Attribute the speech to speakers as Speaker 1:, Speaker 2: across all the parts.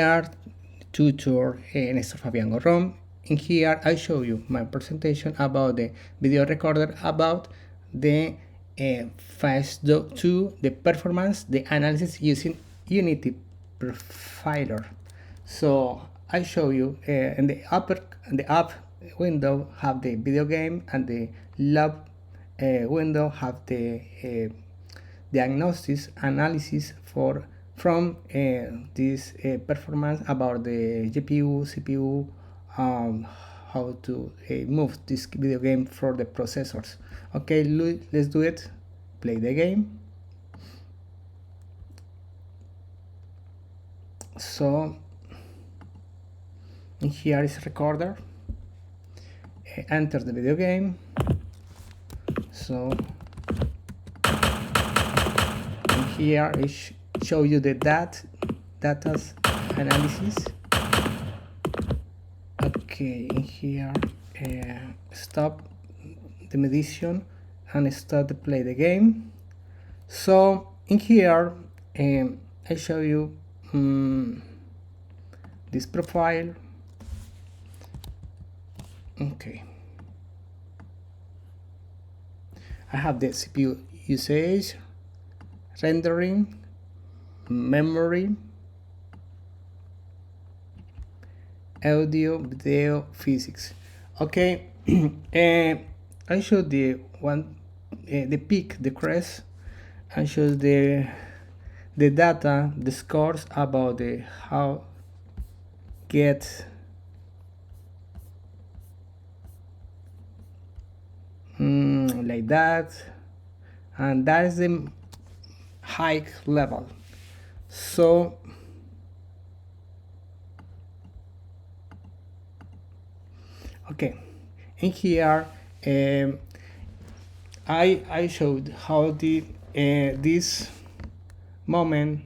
Speaker 1: Here, tutor Néstor Fabián Gorrón. In here, I show you my presentation about the video recorder, about the phase 2, the performance, the analysis using Unity Profiler. So I show you in the up window have the video game, and the lab window have the diagnosis analysis from this performance about the GPU, CPU, how to move this video game for the processors. Okay, let's do it. Play the game. So here is recorder. Enter the video game. So here is show you the data analysis. Okay, in here stop the mediation and start to play the game. So in here I show you this profile. Okay, I have the CPU usage, rendering, memory, audio, video, physics. Okay, I show the peak, the crest, and show the data, the scores about the how get like that, and that is the high level. So okay, in here I showed how the this moment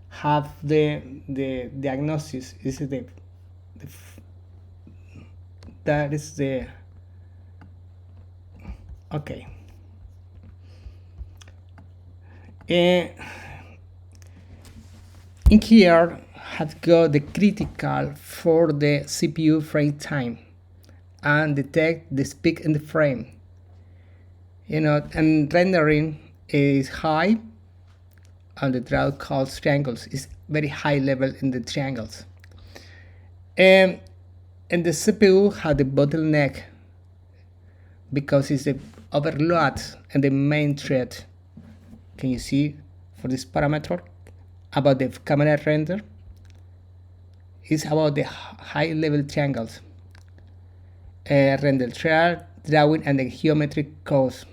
Speaker 1: have the diagnosis is that is the okay. In here have got the critical for the CPU frame time and detect the peak in the frame, and rendering is high, and the draw calls triangles is very high level in the triangles, and the CPU had the bottleneck because it's the overload and the main thread. Can you see for this parameter about the camera render is about the high level triangles, render drawing and the geometric cause.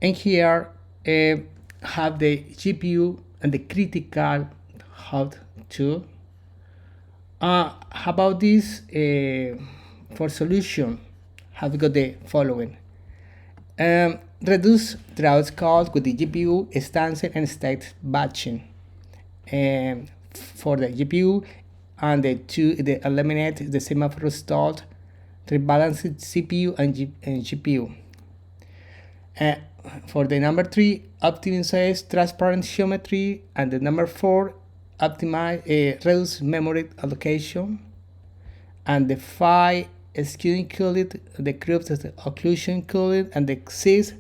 Speaker 1: And here have the GPU and the critical how to about this for solution have got the following. Reduce draws calls with the GPU instancing and state batching for the GPU, and the eliminate the semaphore stalled, rebalance CPU and GPU. For the number 3, optimize transparent geometry, and the number 4, optimize reduce memory allocation, and the 5, skew included, the groups of the occlusion included, and the 6,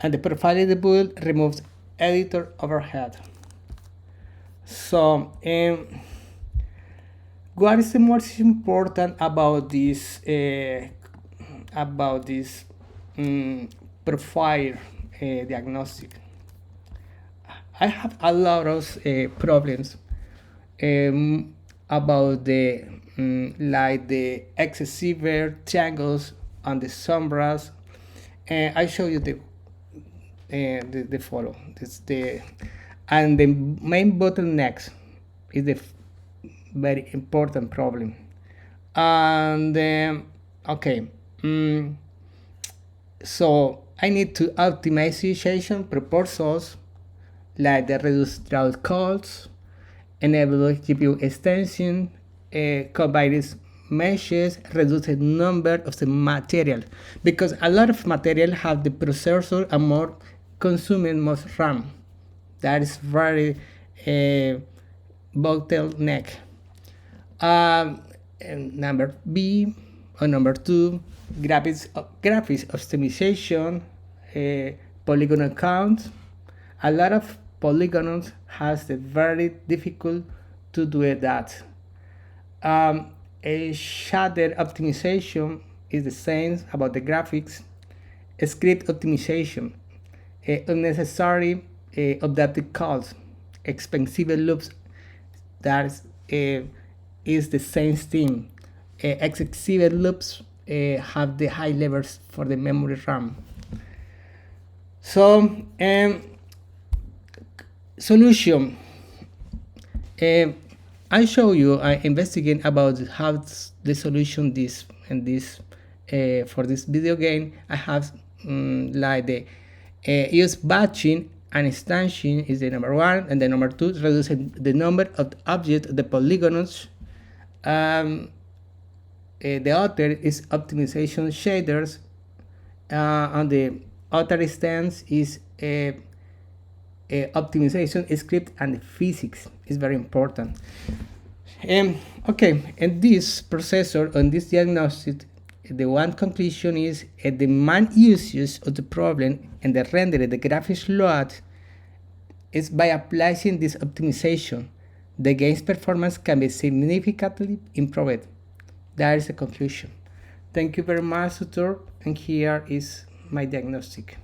Speaker 1: and the profiling build removes editor overhead. So what is the most important about this profile diagnostic? I have a lot of problems about the like the excessive triangles and the sombras. I show you the follow. And the main bottlenecks is the very important problem. And okay, so I need to optimization proposals like the reduced draw calls, enable GPU extension, combine meshes, reduce the number of the material, because a lot of material have the processor and more consuming more RAM. That is very bottleneck. And number B, or number 2, graphics optimization, polygonal count. A lot of polygons has the very difficult to do that. A shader optimization is the same about the graphics. A script optimization, unnecessary adaptive calls, expensive loops, that is the same thing. Excessive loops have the high levels for the memory RAM. So, solution. I show you, I investigate about how the solution this and this for this video game. I have like the use batching and instantiation is the number 1, and the number 2 is reducing the number of objects, the polygons. The other is optimization shaders, and the other stance is optimization script and physics is very important. Okay, and this processor on this diagnostic, the one conclusion is the main usage of the problem and the render the graphics load is by applying this optimization. The game's performance can be significantly improved. That is the conclusion. Thank you very much, tutor, and here is my diagnostic.